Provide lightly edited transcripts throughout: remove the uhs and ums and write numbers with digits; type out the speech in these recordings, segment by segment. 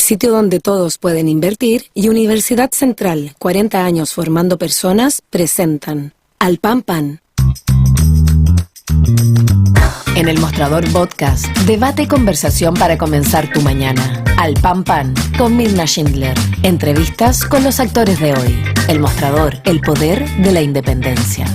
sitio donde todos pueden invertir, y Universidad Central, 40 años formando personas, presentan Al Pan Pan. En el Mostrador Podcast, debate y conversación para comenzar tu mañana. Al Pan Pan, con Mirna Schindler. Entrevistas con los actores de hoy. El Mostrador, el poder de la independencia.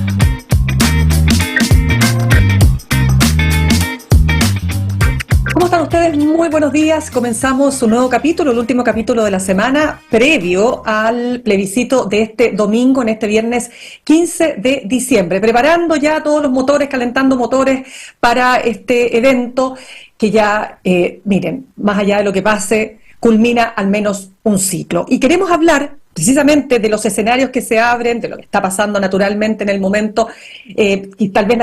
¿Cómo están ustedes? Muy buenos días. Comenzamos un nuevo capítulo, el último capítulo de la semana, previo al plebiscito de este domingo, en este viernes 15 de diciembre. Preparando ya todos los motores, calentando motores para este evento que ya, miren, más allá de lo que pase, culmina al menos un ciclo. Y queremos hablar precisamente de los escenarios que se abren, de lo que está pasando naturalmente en el momento, y tal vez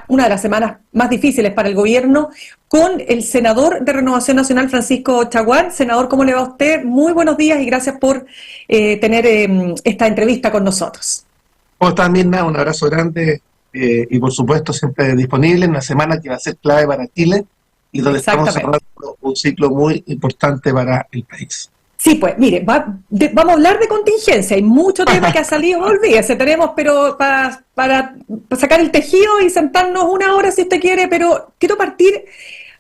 una de las semanas más difíciles para el gobierno, con el senador de Renovación Nacional, Francisco Chaguán. Senador, ¿cómo le va a usted? Muy buenos días y gracias por tener esta entrevista con nosotros. ¿Cómo estás, Mirna? Un abrazo grande y por supuesto siempre disponible en una semana que va a ser clave para Chile y donde estamos cerrando un ciclo muy importante para el país. Sí, pues, mire, vamos a hablar de contingencia. Hay mucho tema que ha salido, olvídese, tenemos, pero para sacar el tejido y sentarnos una hora si usted quiere, pero quiero partir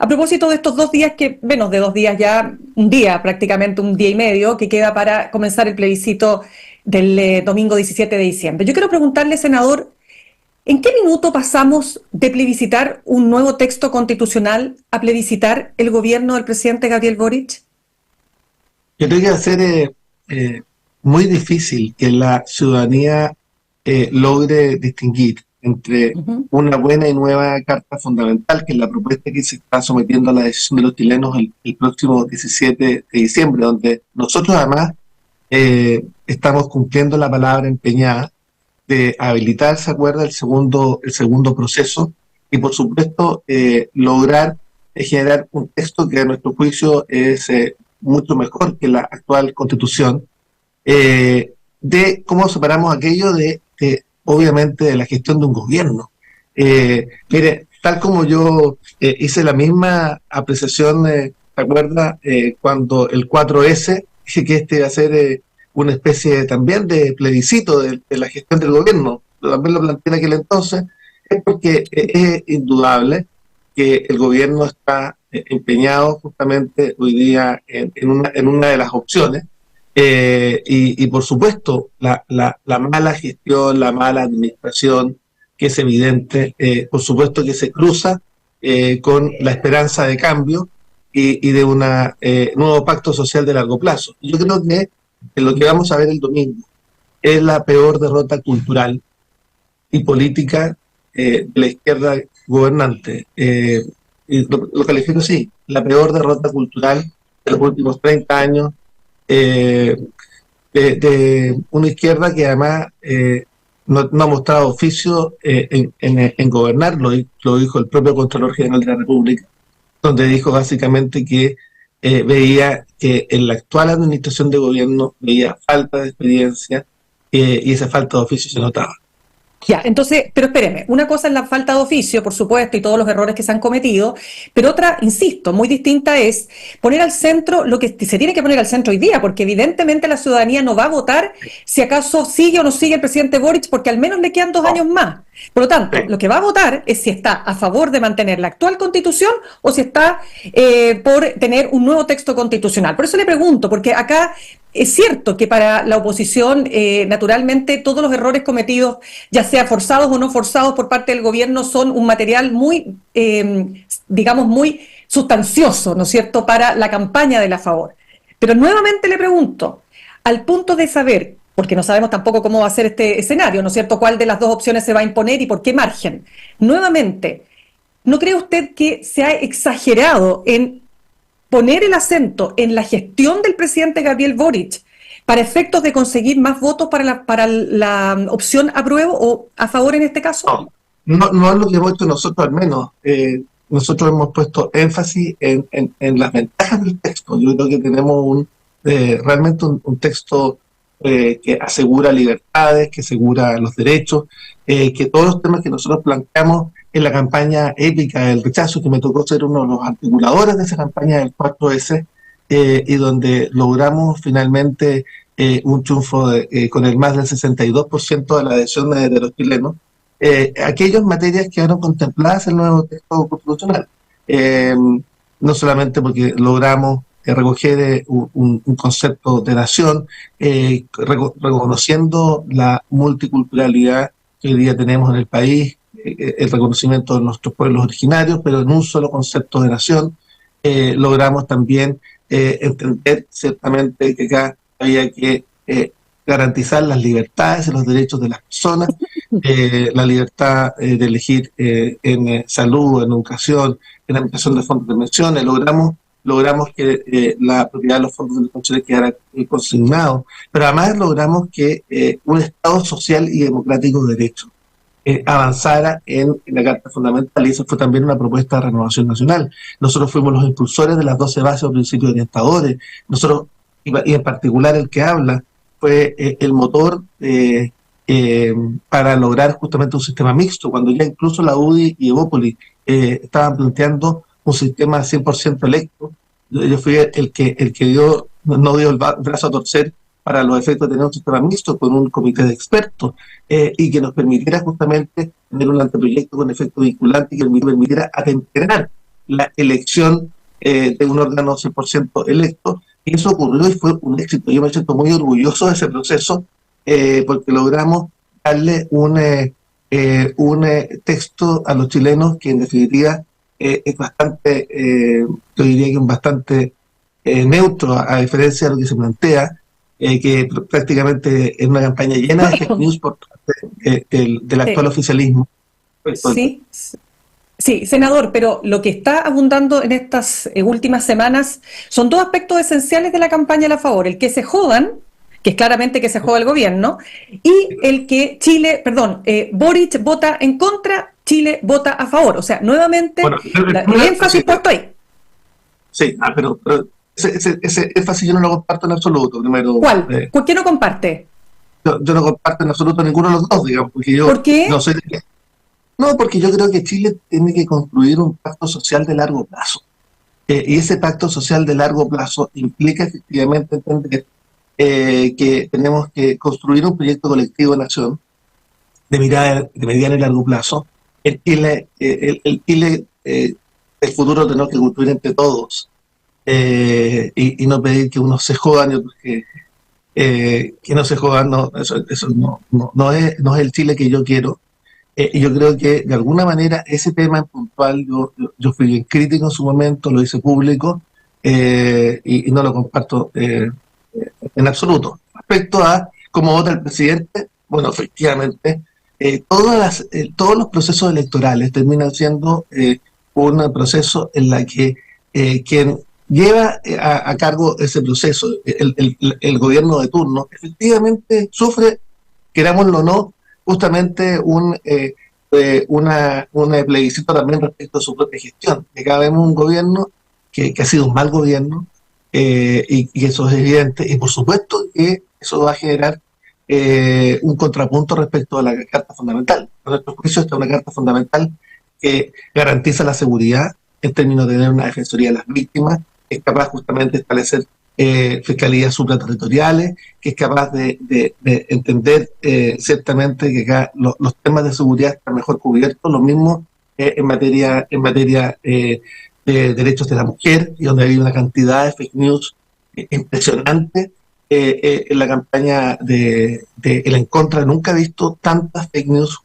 a propósito de estos 2 días, que menos de 2 días ya, un día prácticamente, un día y medio, que queda para comenzar el plebiscito del domingo 17 de diciembre. Yo quiero preguntarle, senador, ¿en qué minuto pasamos de plebiscitar un nuevo texto constitucional a plebiscitar el gobierno del presidente Gabriel Boric? Yo creo que va a ser muy difícil que la ciudadanía logre distinguir entre una buena y nueva carta fundamental, que es la propuesta que se está sometiendo a la decisión de los chilenos el próximo 17 de diciembre, donde nosotros además estamos cumpliendo la palabra empeñada de habilitar, ¿se acuerda?, el segundo proceso, y por supuesto lograr generar un texto que a nuestro juicio es mucho mejor que la actual Constitución, de cómo separamos aquello de obviamente, de la gestión de un gobierno. Mire, tal como yo hice la misma apreciación, ¿se acuerda?, cuando el 4S, dije que este iba a ser una especie también de plebiscito de la gestión del gobierno, también lo planteé en aquel entonces, es porque es indudable que el gobierno está empeñado justamente hoy día en una de las opciones, y por supuesto la mala gestión, la mala administración, que es evidente, por supuesto que se cruza con la esperanza de cambio y de un nuevo pacto social de largo plazo. Yo creo que lo que vamos a ver el domingo es la peor derrota cultural y política de la izquierda gobernante. Y lo califico así, la peor derrota cultural de los últimos 30 años, de una izquierda que además no ha mostrado oficio en gobernar, lo dijo el propio Contralor General de la República, donde dijo básicamente que veía que en la actual administración de gobierno veía falta de experiencia, y esa falta de oficio se notaba. Ya, entonces, pero espéreme, una cosa es la falta de oficio, por supuesto, y todos los errores que se han cometido, pero otra, insisto, muy distinta es poner al centro lo que se tiene que poner al centro hoy día, porque evidentemente la ciudadanía no va a votar si acaso sigue o no sigue el presidente Boric, porque al menos le quedan 2 años más. Por lo tanto, lo que va a votar es si está a favor de mantener la actual Constitución o si está por tener un nuevo texto constitucional. Por eso le pregunto, porque acá es cierto que para la oposición, naturalmente, todos los errores cometidos, ya sea forzados o no forzados por parte del gobierno, son un material muy, digamos, muy sustancioso, ¿no es cierto?, para la campaña de la favor. Pero nuevamente le pregunto, al punto de saber, porque no sabemos tampoco cómo va a ser este escenario, ¿no es cierto?, cuál de las 2 opciones se va a imponer y por qué margen. Nuevamente, ¿no cree usted que se ha exagerado en poner el acento en la gestión del presidente Gabriel Boric para efectos de conseguir más votos para la opción apruebo o a favor en este caso? No es lo que hemos hecho nosotros, al menos. Nosotros hemos puesto énfasis en las ventajas del texto. Yo creo que tenemos realmente un texto que asegura libertades, que asegura los derechos, que todos los temas que nosotros planteamos en la campaña épica del rechazo, que me tocó ser uno de los articuladores de esa campaña del 4S, y donde logramos finalmente un triunfo con el más del 62% de la adhesión de los chilenos, aquellas materias que quedaron contempladas en el nuevo texto constitucional. No solamente porque logramos recoger un concepto de nación, reconociendo la multiculturalidad que hoy día tenemos en el país, el reconocimiento de nuestros pueblos originarios, pero en un solo concepto de nación. Logramos también entender ciertamente que acá había que garantizar las libertades y los derechos de las personas, la libertad de elegir en salud, en educación, en administración de fondos de pensiones. Logramos que la propiedad de los fondos de pensiones quedara consignado, pero además logramos que un Estado social y democrático de derecho avanzara en la Carta Fundamental, y eso fue también una propuesta de Renovación Nacional. Nosotros fuimos los impulsores de las 12 bases o principios orientadores. Nosotros, y en particular el que habla, fue el motor para lograr justamente un sistema mixto, cuando ya incluso la UDI y Evópolis estaban planteando un sistema 100% electo. Yo fui el que no dio el brazo a torcer para los efectos de tener un sistema mixto con un comité de expertos y que nos permitiera justamente tener un anteproyecto con efecto vinculante y que permitiera atemperar la elección de un órgano 100% electo. Y eso ocurrió y fue un éxito. Yo me siento muy orgulloso de ese proceso porque logramos darle un texto a los chilenos que en definitiva es bastante, yo diría que es bastante neutro, a diferencia de lo que se plantea, que prácticamente es una campaña llena de fake news por parte del actual oficialismo. Sí, sí, senador, pero lo que está abundando en estas últimas semanas son dos aspectos esenciales de la campaña a la favor: el que se jodan, que es claramente que se joda el gobierno, y el que Boric vota en contra, Chile vota a favor. O sea, nuevamente, el énfasis puesto ahí. Sí, pero ese énfasis yo no lo comparto en absoluto. Primero, ¿Cuál? ¿Por qué no comparte? Yo no comparto en absoluto ninguno de los dos, digamos, porque yo ¿Por qué? no soy No, porque yo creo que Chile tiene que construir un pacto social de largo plazo. Y ese pacto social de largo plazo implica efectivamente entender que tenemos que construir un proyecto colectivo de nación de mediano y largo plazo. El Chile el futuro tenemos que construir entre todos y no pedir que unos se jodan y otros que no se jodan. No, eso no es el Chile que yo quiero. Y yo creo que de alguna manera ese tema en puntual yo fui bien crítico en su momento, lo hice público y no lo comparto en absoluto. Respecto a cómo vota el presidente, bueno, efectivamente, todos los procesos electorales terminan siendo un proceso en la que quien lleva a cargo ese proceso, el gobierno de turno, efectivamente sufre, querámoslo o no, justamente un plebiscito también respecto a su propia gestión. Que acá vemos un gobierno que ha sido un mal gobierno y eso es evidente, y por supuesto que eso va a generar un contrapunto respecto a la Carta Fundamental. A nuestro juicio, esta es una Carta Fundamental que garantiza la seguridad en términos de tener una defensoría de las víctimas, que es capaz justamente de establecer fiscalías supraterritoriales, que es capaz de entender ciertamente que acá los temas de seguridad están mejor cubiertos, lo mismo en materia de derechos de la mujer, y donde hay una cantidad de fake news impresionante. En la campaña de el en contra nunca he visto tantas fake news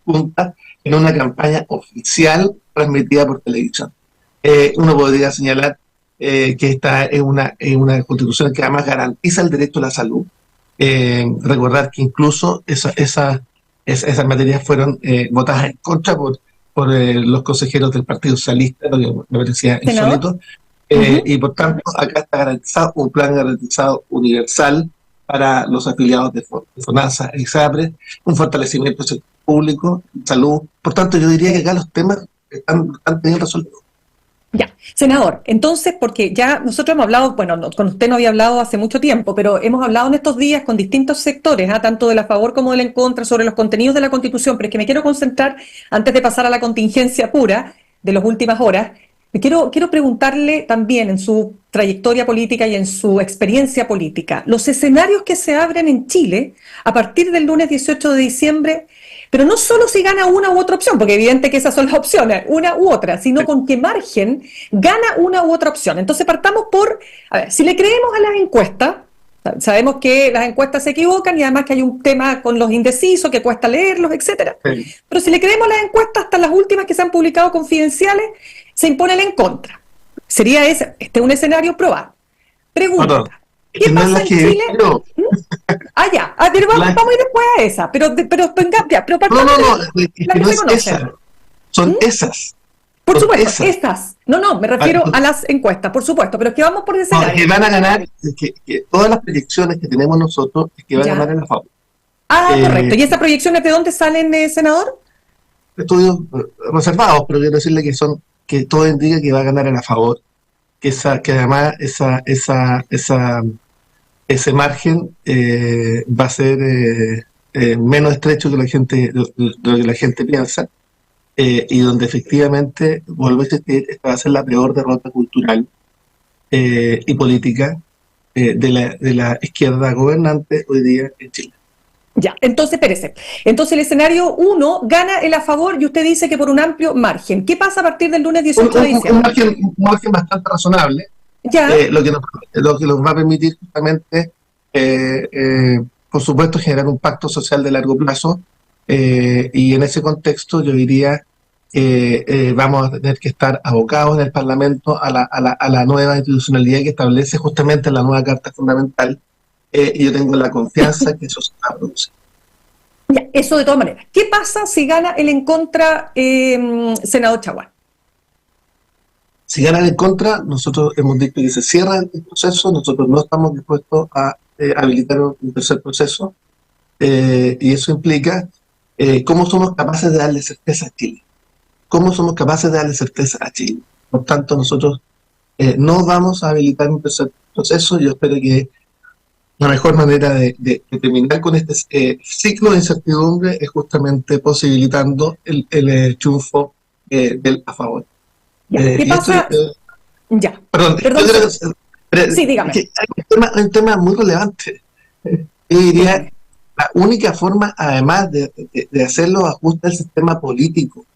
juntas, en una campaña oficial transmitida por televisión. Uno podría señalar que esta es una constitución que además garantiza el derecho a la salud. Recordar que incluso esas materias fueron votadas en contra por los consejeros del Partido Socialista, lo que me parecía insólito. Y por tanto, acá está garantizado un plan garantizado universal para los afiliados de FONASA e ISAPRE, un fortalecimiento del sector público, salud. Por tanto, yo diría que acá los temas están bien resueltos. Ya, senador, entonces, porque ya nosotros hemos hablado, bueno, con usted no había hablado hace mucho tiempo, pero hemos hablado en estos días con distintos sectores, tanto del a favor como del en contra, sobre los contenidos de la Constitución, pero es que me quiero concentrar, antes de pasar a la contingencia pura de las últimas horas, quiero preguntarle también en su trayectoria política y en su experiencia política, los escenarios que se abren en Chile a partir del lunes 18 de diciembre, pero no solo si gana una u otra opción, porque evidente que esas son las opciones, una u otra, sino con qué margen gana una u otra opción. Entonces partamos por, a ver, si le creemos a las encuestas, sabemos que las encuestas se equivocan y además que hay un tema con los indecisos que cuesta leerlos, etcétera. Sí. Pero si le creemos las encuestas, hasta las últimas que se han publicado confidenciales, se impone el en contra. Sería un escenario probado. Pregunta. ¿Qué pasa en Chile? Ya. Pero vamos a ir después a esa. Pero son esas. Por supuesto, estas. No, me refiero a las encuestas, por supuesto, pero es que vamos por ese escenario. Que van a ganar, que todas las proyecciones que tenemos nosotros es que van a ganar en la favor. Correcto. ¿Y esas proyecciones de dónde salen, senador? Estudios reservados, pero quiero decirle que todo indica que va a ganar en la favor, que además ese margen va a ser menos estrecho que lo que la gente piensa. Y donde efectivamente, vuelvo a insistir, esta va a ser la peor derrota cultural y política de la izquierda gobernante hoy día en Chile. Ya, entonces, espérese. Entonces el escenario 1 gana el a favor y usted dice que por un amplio margen. ¿Qué pasa a partir del lunes 18 de diciembre? Un margen bastante razonable, ya. Lo que nos va a permitir justamente, por supuesto, generar un pacto social de largo plazo. Y en ese contexto yo diría que vamos a tener que estar abocados en el Parlamento a la nueva institucionalidad que establece justamente la nueva Carta Fundamental, y yo tengo la confianza que eso se va a producir. Ya, eso de todas maneras. ¿Qué pasa si gana el en contra, senador Chaguán? Si gana el en contra, nosotros hemos dicho que se cierra el proceso, nosotros no estamos dispuestos a habilitar un tercer proceso, y eso implica cómo somos capaces de darle certeza a Chile. ¿Cómo somos capaces de darle certeza a Chile? Por tanto, nosotros no vamos a habilitar un tercer proceso. Yo espero que la mejor manera de terminar con este ciclo de incertidumbre es justamente posibilitando el triunfo del a favor. ¿Qué pasa? Perdón. Sí, dígame. Hay un tema muy relevante. Yo diría, la única forma, además de hacer los ajustes del sistema político,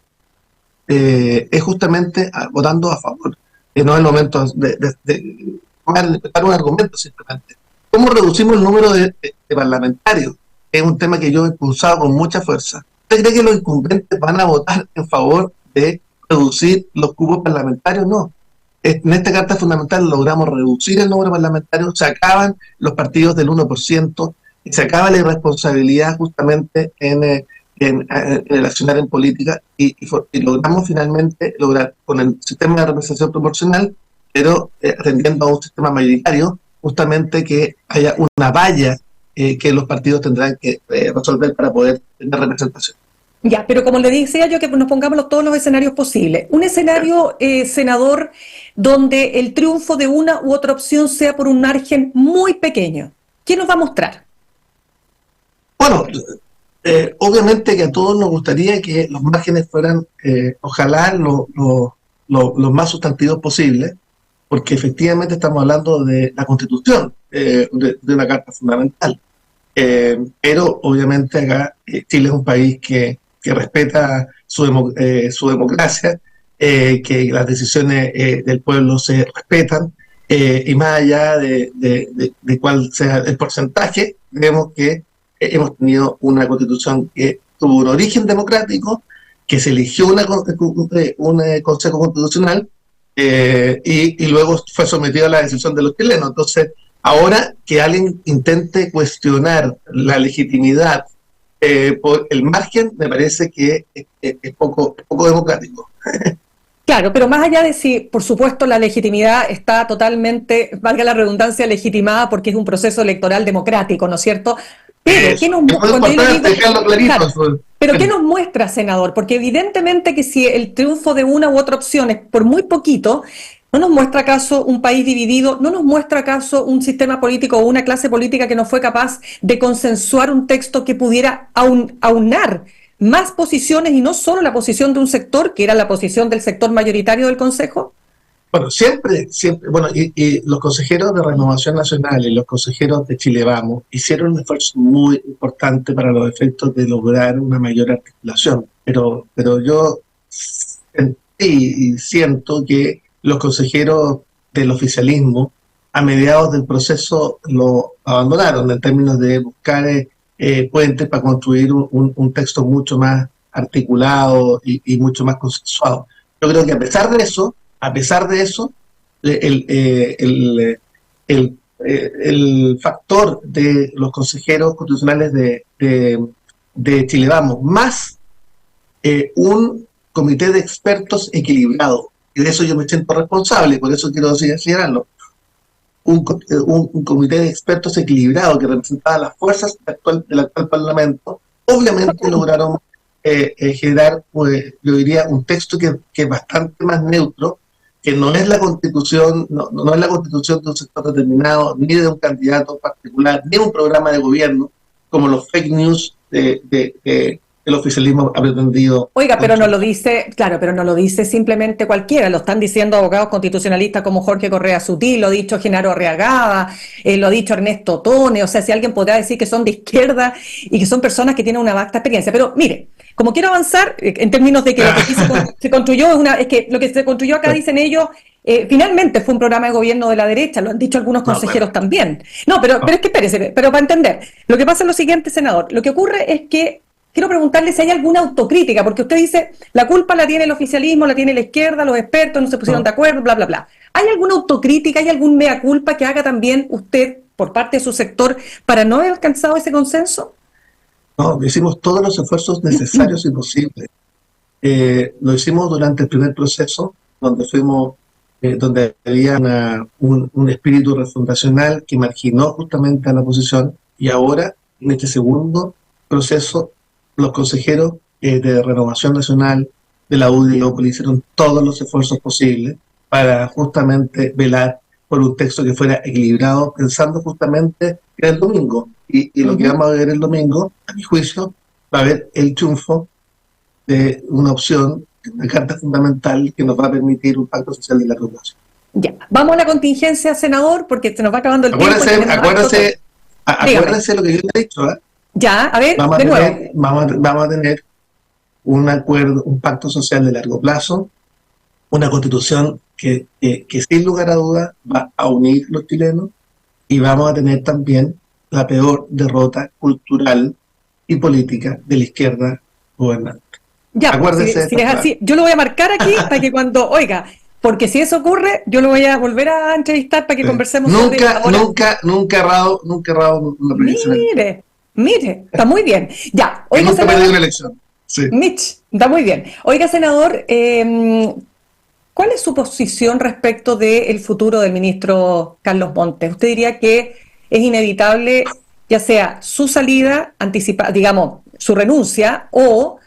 es justamente votando a favor. No es el momento de dar un argumento, simplemente. ¿Cómo reducimos el número de parlamentarios? Es un tema que yo he impulsado con mucha fuerza. ¿Usted cree que los incumbentes van a votar en favor de reducir los cupos parlamentarios? No. En esta Carta Fundamental logramos reducir el número de parlamentarios, se acaban los partidos del 1%, y se acaba la irresponsabilidad justamente en el accionar en política, y logramos finalmente con el sistema de representación proporcional, pero atendiendo a un sistema mayoritario, justamente que haya una valla que los partidos tendrán que resolver para poder tener representación. Ya, pero como le decía yo, que nos pongamos todos los escenarios posibles. Un escenario, senador, donde el triunfo de una u otra opción sea por un margen muy pequeño. ¿Qué nos va a mostrar? Bueno, obviamente que a todos nos gustaría que los márgenes fueran, ojalá, los más sustantivos posibles, porque efectivamente estamos hablando de la Constitución, de una Carta Fundamental. Pero obviamente acá Chile es un país que respeta su democracia, que las decisiones del pueblo se respetan, y más allá de cuál sea el porcentaje, vemos que hemos tenido una Constitución que tuvo un origen democrático, que se eligió un Consejo Constitucional, y luego fue sometido a la decisión de los chilenos. Entonces, ahora que alguien intente cuestionar la legitimidad por el margen, me parece que es poco democrático. Claro, pero más allá de si, por supuesto, la legitimidad está totalmente, valga la redundancia, legitimada porque es un proceso electoral democrático, ¿no es cierto? Pero, ¿qué nos muestra, senador? Porque evidentemente que si el triunfo de una u otra opción es por muy poquito, ¿no nos muestra acaso un país dividido? ¿No nos muestra acaso un sistema político o una clase política que no fue capaz de consensuar un texto que pudiera aunar más posiciones y no solo la posición de un sector, que era la posición del sector mayoritario del Consejo? Bueno, bueno, y los consejeros de Renovación Nacional y los consejeros de Chile Vamos hicieron un esfuerzo muy importante para los efectos de lograr una mayor articulación, pero yo sentí y siento que los consejeros del oficialismo a mediados del proceso lo abandonaron en términos de buscar puentes para construir un texto mucho más articulado y mucho más consensuado. Yo creo que a pesar de eso, el factor de los consejeros constitucionales de Chile Vamos, más un comité de expertos equilibrado, y de eso yo me siento responsable, por eso quiero señalarlo, un comité de expertos equilibrado que representaba las fuerzas del actual Parlamento, obviamente lograron generar, pues, yo diría, un texto que es bastante más neutro, que no es la constitución, no es la constitución de un sector determinado, ni de un candidato particular, ni un programa de gobierno, como los fake news el oficialismo ha pretendido. Oiga, pero no lo dice, claro, pero no lo dice simplemente cualquiera, lo están diciendo abogados constitucionalistas como Jorge Correa Sutil, lo ha dicho Genaro Arriagada, lo ha dicho Ernesto Tone, o sea, si alguien podrá decir que son de izquierda y que son personas que tienen una vasta experiencia. Pero mire, como quiero avanzar, en términos de que lo que aquí se construyó es que lo que se construyó acá, dicen ellos, finalmente fue un programa de gobierno de la derecha, lo han dicho algunos consejeros también. No, pero es que espérese, pero para entender, lo que pasa es lo siguiente, senador, lo que ocurre es que quiero preguntarle si hay alguna autocrítica, porque usted dice, la culpa la tiene el oficialismo, la tiene la izquierda, los expertos no se pusieron de acuerdo, bla, bla, bla. ¿Hay alguna autocrítica, hay algún mea culpa que haga también usted, por parte de su sector, para no haber alcanzado ese consenso? No, hicimos todos los esfuerzos necesarios y posibles. Lo hicimos durante el primer proceso, donde había un espíritu refundacional que marginó justamente a la oposición, y ahora, en este segundo proceso, los consejeros de Renovación Nacional, de la UDI y OPLI hicieron todos los esfuerzos posibles para justamente velar por un texto que fuera equilibrado, pensando justamente en el domingo. Y lo que vamos a ver el domingo, a mi juicio, va a haber el triunfo de una opción, una carta fundamental que nos va a permitir un pacto social de largo plazo. Ya, vamos a la contingencia, senador, porque se nos va acabando el tiempo. Acuérdese lo que yo le he dicho, ¿eh? Ya, a ver, vamos a tener un acuerdo, un pacto social de largo plazo, una constitución que sin lugar a dudas va a unir los chilenos, y vamos a tener también la peor derrota cultural y política de la izquierda gobernante. Ya, acuérdese si es así, yo lo voy a marcar aquí para que cuando, oiga, porque si eso ocurre, yo lo voy a volver a entrevistar para que conversemos sobre nunca errado una predicción. Mire, está muy bien. Ya, oiga, nunca perdió una elección. Sí. Mitch, está muy bien. Oiga, senador, ¿cuál es su posición respecto del futuro del ministro Carlos Montes? ¿Usted diría que es inevitable, ya sea su salida anticipada, digamos, su renuncia, o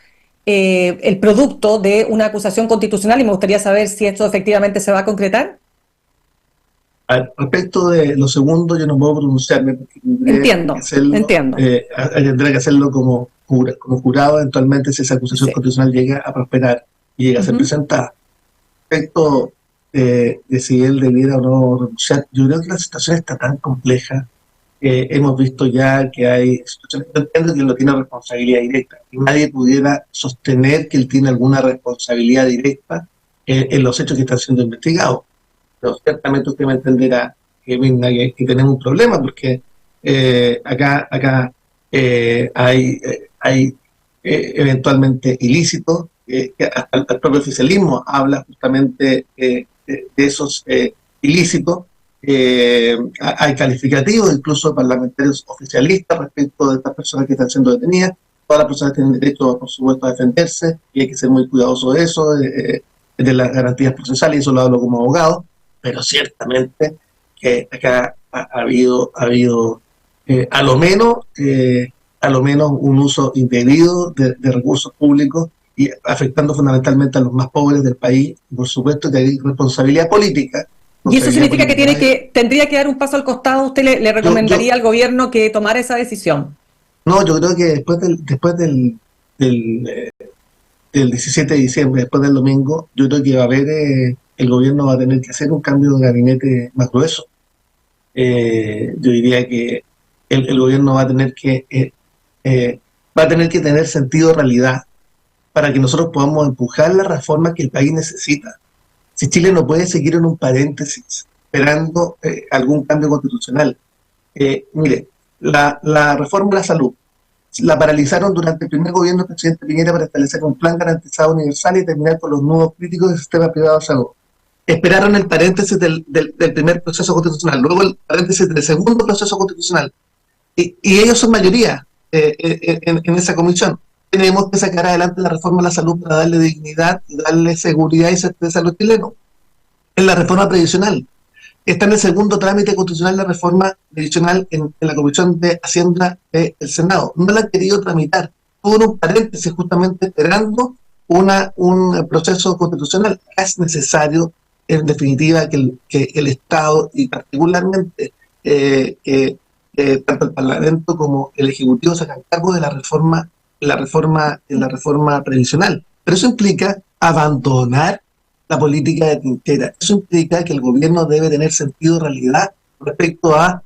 el producto de una acusación constitucional? Y me gustaría saber si esto efectivamente se va a concretar. Respecto de lo segundo, yo no puedo pronunciarme. Entiendo. Tendré que hacerlo como jurado eventualmente si esa acusación constitucional llega a prosperar y llega a ser presentada. Respecto de si él debiera o no renunciar, yo creo que la situación está tan compleja. Hemos visto ya que hay situaciones, yo entiendo que él no tiene responsabilidad directa, y nadie pudiera sostener que él tiene alguna responsabilidad directa en los hechos que están siendo investigados. Pero ciertamente usted me entenderá que tenemos un problema, porque acá hay eventualmente ilícitos, que hasta el propio oficialismo habla justamente de esos ilícitos. Hay calificativos incluso parlamentarios oficialistas respecto de estas personas que están siendo detenidas. Todas las personas tienen derecho, por supuesto, a defenderse, y hay que ser muy cuidadoso de eso, de las garantías procesales, y eso lo hablo como abogado. Pero ciertamente que acá ha habido a lo menos un uso indebido de recursos públicos, y afectando fundamentalmente a los más pobres del país. Por supuesto que hay responsabilidad política. ¿Y eso significa que tendría que dar un paso al costado? ¿Usted le recomendaría al gobierno que tomara esa decisión? No, yo creo que después del 17 de diciembre, después del domingo, yo creo que va a haber el gobierno va a tener que hacer un cambio de gabinete más grueso. Yo diría que el gobierno va a tener que tener sentido de realidad para que nosotros podamos empujar la reforma que el país necesita. Si Chile no puede seguir en un paréntesis esperando algún cambio constitucional. Mire, la reforma de la salud la paralizaron durante el primer gobierno del presidente Piñera para establecer un plan garantizado universal y terminar con los nudos críticos del sistema privado de salud. Esperaron el paréntesis del primer proceso constitucional, luego el paréntesis del segundo proceso constitucional. Y ellos son mayoría en esa comisión. Tenemos que sacar adelante la reforma de la salud para darle dignidad, darle seguridad y certeza a los chilenos. En la reforma previsional. Está en el segundo trámite constitucional la reforma previsional en la Comisión de Hacienda del Senado. No la han querido tramitar. Tuvo un paréntesis justamente esperando un proceso constitucional. Es necesario, en definitiva, que el Estado y particularmente tanto el Parlamento como el Ejecutivo se hagan cargo de la reforma previsional. Pero eso implica abandonar la política de trinchera. Eso implica que el gobierno debe tener sentido de realidad respecto a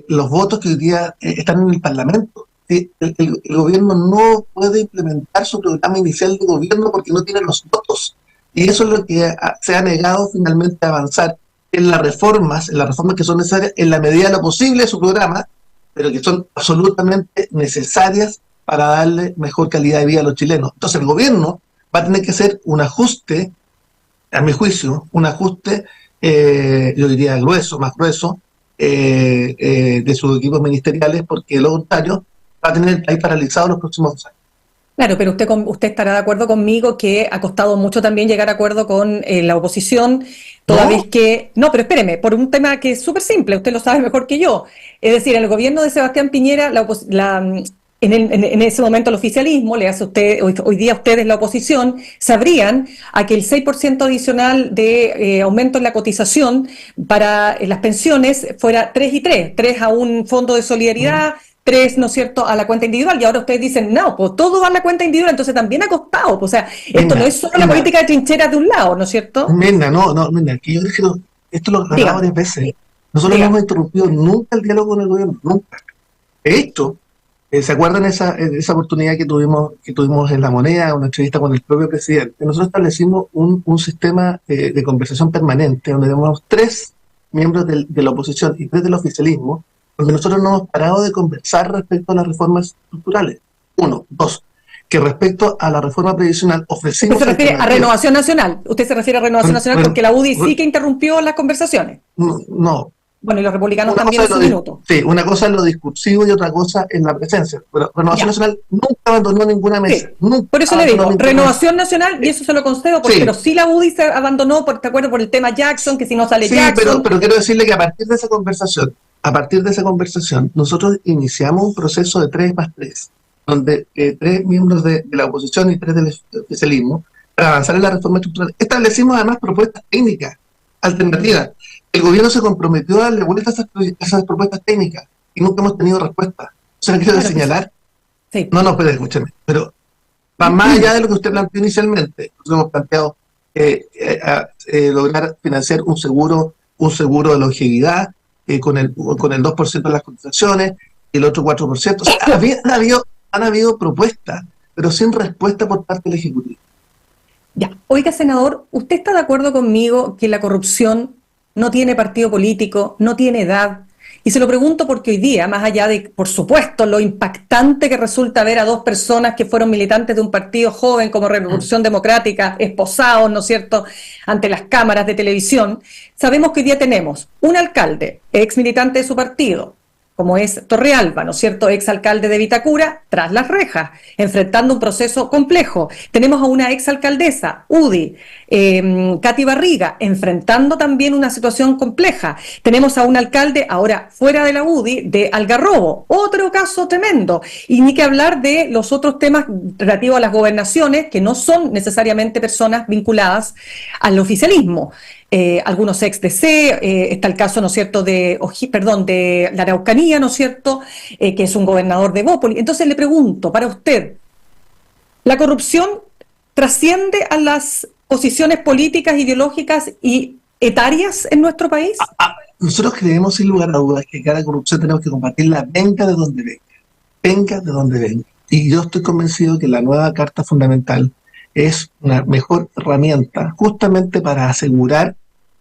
los votos que hoy día están en el Parlamento. ¿Sí? El gobierno no puede implementar su programa inicial de gobierno porque no tiene los votos. Y eso es lo que se ha negado finalmente a avanzar en las reformas que son necesarias en la medida de lo posible de su programa, pero que son absolutamente necesarias para darle mejor calidad de vida a los chilenos. Entonces el gobierno va a tener que hacer un ajuste, a mi juicio, yo diría más grueso, de sus equipos ministeriales, porque lo contrario va a tener el país paralizado los próximos 2 años. Claro, pero usted estará de acuerdo conmigo que ha costado mucho también llegar a acuerdo con la oposición, toda vez que... No, pero espéreme, por un tema que es súper simple, usted lo sabe mejor que yo. Es decir, en el gobierno de Sebastián Piñera, en ese momento el oficialismo, le hace usted, hoy día ustedes la oposición, sabrían a que el 6% adicional de aumento en la cotización para las pensiones fuera 3 y 3, 3 a un fondo de solidaridad, 3, ¿no es cierto?, a la cuenta individual, y ahora ustedes dicen, no, pues todo va a la cuenta individual, entonces también ha costado, pues, o sea, esto no es solo la política de trincheras de un lado, ¿no es cierto? Mirna, que yo creo que esto lo he hablado varias veces. Nosotros no hemos interrumpido nunca el diálogo con el gobierno, nunca. De hecho, ¿se acuerdan esa oportunidad que tuvimos en La Moneda, una entrevista con el propio presidente? Nosotros establecimos un sistema de conversación permanente, donde tenemos 3 miembros de la oposición y 3 del oficialismo, donde nosotros no hemos parado de conversar respecto a las reformas estructurales. 1, 2, que respecto a la reforma previsional ofrecimos... ¿Usted se refiere a Renovación Nacional? ¿Usted se refiere a Renovación Nacional porque la UDI sí que interrumpió las conversaciones? No. Bueno, y los republicanos también en su minuto. Sí, una cosa es lo discursivo y otra cosa es la presencia. Pero Renovación Nacional nunca abandonó ninguna mesa. Sí. Por eso le digo, Renovación Nacional, y eso se lo concedo, pero sí la UDI se abandonó, ¿te acuerdas? Por el tema Jackson, que si no sale Jackson... pero quiero decirle que a partir de esa conversación, nosotros iniciamos un proceso de 3 más 3, donde 3 miembros de la oposición y 3 del oficialismo, para avanzar en la reforma estructural. Establecimos además propuestas técnicas, alternativas. El gobierno se comprometió a darle vuelta a esas propuestas técnicas y nunca hemos tenido respuesta. ¿Se lo quiero señalar? Sí. No, espere, escúchame. Pero va más allá de lo que usted planteó inicialmente. Nosotros hemos planteado lograr financiar un seguro de longevidad con el 2% de las cotizaciones y el otro 4%. O sea, han habido propuestas, pero sin respuesta por parte del Ejecutivo. Ya. Oiga, senador, ¿usted está de acuerdo conmigo que la corrupción no tiene partido político, no tiene edad? Y se lo pregunto porque hoy día, más allá de, por supuesto, lo impactante que resulta ver a 2 personas que fueron militantes de un partido joven como Revolución Democrática, esposados, ¿no es cierto?, ante las cámaras de televisión, sabemos que hoy día tenemos un alcalde, ex militante de su partido, como es Torrealba, ¿no es cierto?, exalcalde de Vitacura, tras las rejas, enfrentando un proceso complejo. Tenemos a una exalcaldesa, UDI, Katy Barriga, enfrentando también una situación compleja. Tenemos a un alcalde, ahora fuera de la UDI, de Algarrobo, otro caso tremendo. Y ni que hablar de los otros temas relativos a las gobernaciones, que no son necesariamente personas vinculadas al oficialismo. Algunos ex DC, está el caso, ¿no es cierto?, de la Araucanía, ¿no es cierto?, que es un gobernador de Bópoli. Entonces le pregunto, para usted, ¿la corrupción trasciende a las posiciones políticas, ideológicas y etarias en nuestro país? Nosotros creemos, sin lugar a dudas, que cada corrupción tenemos que combatirla, venga de donde venga. Venga de donde venga. Y yo estoy convencido que la nueva Carta Fundamental es una mejor herramienta justamente para asegurar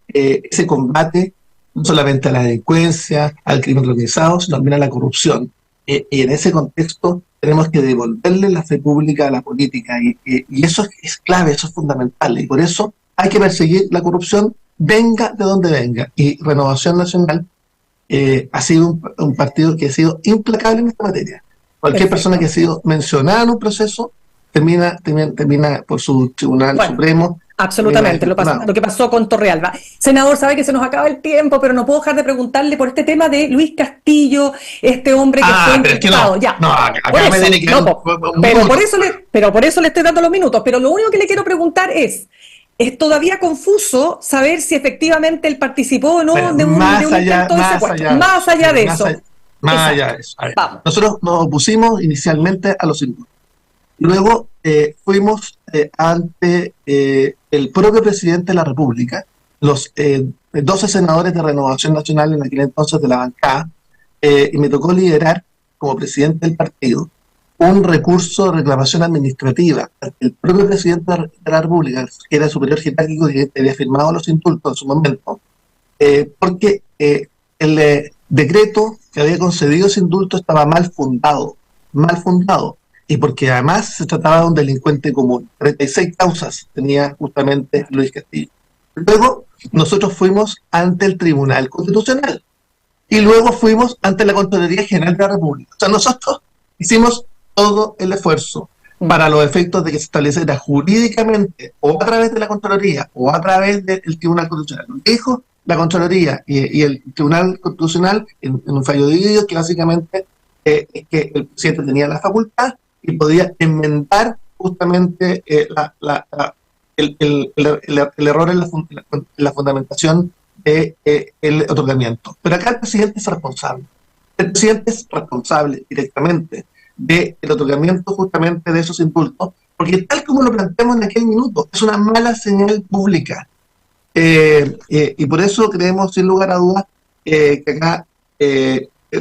ese combate no solamente a la delincuencia, al crimen organizado, sino también a la corrupción. Y en ese contexto tenemos que devolverle la fe pública a la política y eso es clave, eso es fundamental. Y por eso hay que perseguir la corrupción, venga de donde venga. Y Renovación Nacional ha sido un partido que ha sido implacable en esta materia. Cualquier persona que ha sido mencionada en un proceso termina por su Tribunal Supremo. Absolutamente, lo que pasó con Torrealba. Senador, sabe que se nos acaba el tiempo, pero no puedo dejar de preguntarle por este tema de Luis Castillo, este hombre que fue imputado. Pero por eso le estoy dando los minutos. Pero lo único que le quiero preguntar es todavía confuso saber si efectivamente él participó o no de un intento de secuestro. Más allá de eso. Nosotros nos opusimos inicialmente a los indultos. Luego fuimos ante el propio presidente de la República, los 12 senadores de Renovación Nacional en aquel entonces de la bancada, y me tocó liderar como presidente del partido un recurso de reclamación administrativa. El propio presidente de la República, que era el superior jerárquico que había firmado los indultos en su momento, porque el decreto que había concedido ese indulto estaba mal fundado, y porque además se trataba de un delincuente común. 36 causas tenía justamente Luis Castillo. Luego nosotros fuimos ante el Tribunal Constitucional y luego fuimos ante la Contraloría General de la República. O sea, nosotros hicimos todo el esfuerzo para los efectos de que se estableciera jurídicamente o a través de la Contraloría o a través del Tribunal Constitucional. Lo que dijo la Contraloría y el Tribunal Constitucional en un fallo dividido que básicamente es que el presidente tenía la facultad y podía enmendar justamente el error en la fundamentación del otorgamiento. Pero acá el presidente es responsable. El presidente es responsable directamente del otorgamiento justamente de esos indultos, porque tal como lo planteamos en aquel minuto, es una mala señal pública. Y por eso creemos, sin lugar a dudas, que acá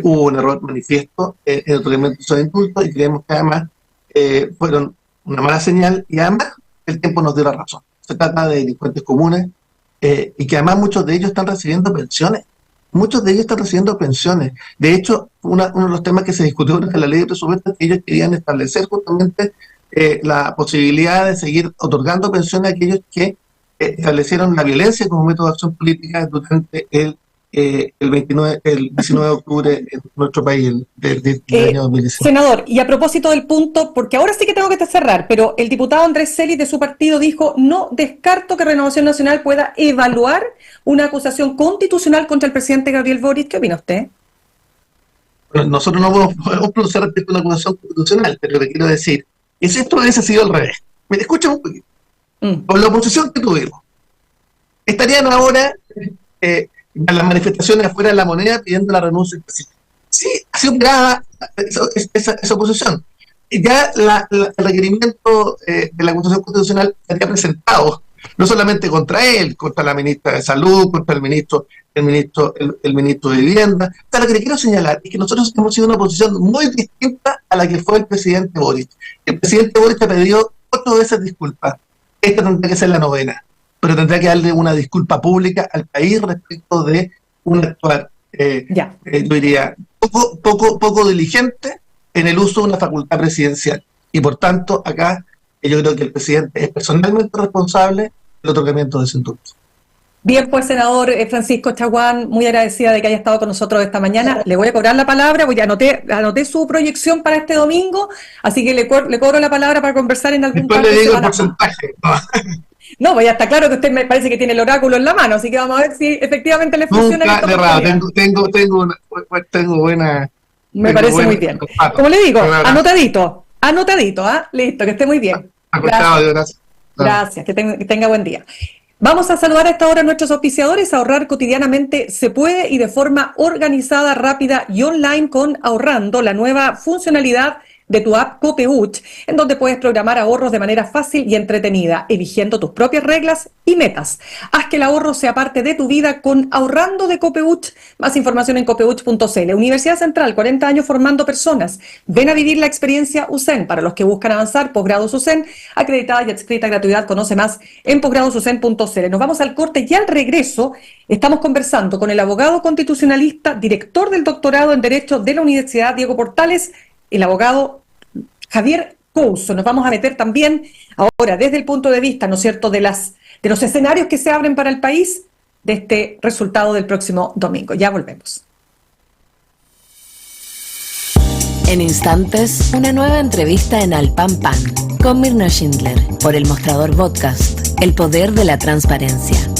hubo un error manifiesto en el otorgamiento de esos indultos y creemos que además fueron una mala señal y además el tiempo nos dio la razón. Se trata de delincuentes comunes y que además muchos de ellos están recibiendo pensiones. De hecho, uno de los temas que se discutió durante la ley de presupuesto es que ellos querían establecer justamente la posibilidad de seguir otorgando pensiones a aquellos que establecieron la violencia como método de acción política durante el 19 de octubre en nuestro país del año 2019. Senador, y a propósito del punto, porque ahora sí que tengo que cerrar, pero el diputado Andrés Celis de su partido dijo: no descarto que Renovación Nacional pueda evaluar una acusación constitucional contra el presidente Gabriel Boric. ¿Qué opina usted? Bueno, nosotros no podemos pronunciar respecto a una acusación constitucional, pero le quiero decir, y si esto hubiese sido al revés, mire, escuchen un poquito, con la oposición que tuvimos, estarían ahora las manifestaciones afuera de La Moneda pidiendo la renuncia del presidente. Sí, así operaba esa oposición. Y ya el requerimiento de la acusación constitucional estaría presentado, no solamente contra él, contra la ministra de Salud, contra el ministro de Vivienda. O sea, lo que le quiero señalar es que nosotros hemos sido una oposición muy distinta a la que fue el presidente Boric. El presidente Boric ha pedido 8 veces disculpas. Esta tendría que ser la 9ª. Pero tendrá que darle una disculpa pública al país respecto de un actuar, yo diría, poco diligente en el uso de una facultad presidencial. Y por tanto, acá yo creo que el presidente es personalmente responsable del otorgamiento de ese indulto. Bien, pues, senador Francisco Chaguán, muy agradecida de que haya estado con nosotros esta mañana. Le voy a cobrar la palabra, porque anoté su proyección para este domingo, así que le cobro la palabra para conversar en algún punto. Después le digo el porcentaje. No, pues ya está claro que usted me parece que tiene el oráculo en la mano, así que vamos a ver si efectivamente le funciona. Tengo buena... Me parece muy bien. Como le digo, anotadito, listo, que esté muy bien. Gracias, que tenga buen día. Vamos a saludar a esta hora a nuestros auspiciadores. Ahorrar cotidianamente se puede y de forma organizada, rápida y online con Ahorrando, la nueva funcionalidad de tu app Copeuch, en donde puedes programar ahorros de manera fácil y entretenida, eligiendo tus propias reglas y metas. Haz que el ahorro sea parte de tu vida con Ahorrando de Copeuch. Más información en copeuch.cl. Universidad Central, 40 años formando personas. Ven a vivir la experiencia USEN. Para los que buscan avanzar, posgrados USEN, acreditada y adscrita a gratuidad. Conoce más en posgradosusen.cl. Nos vamos al corte y al regreso estamos conversando con el abogado constitucionalista, director del doctorado en Derecho de la Universidad Diego Portales, el abogado Javier Couso. Nos vamos a meter también ahora desde el punto de vista, ¿no es cierto?, de los escenarios que se abren para el país de este resultado del próximo domingo. Ya volvemos. En instantes, una nueva entrevista en Al Pan Pan con Mirna Schindler por El Mostrador Podcast, el poder de la transparencia.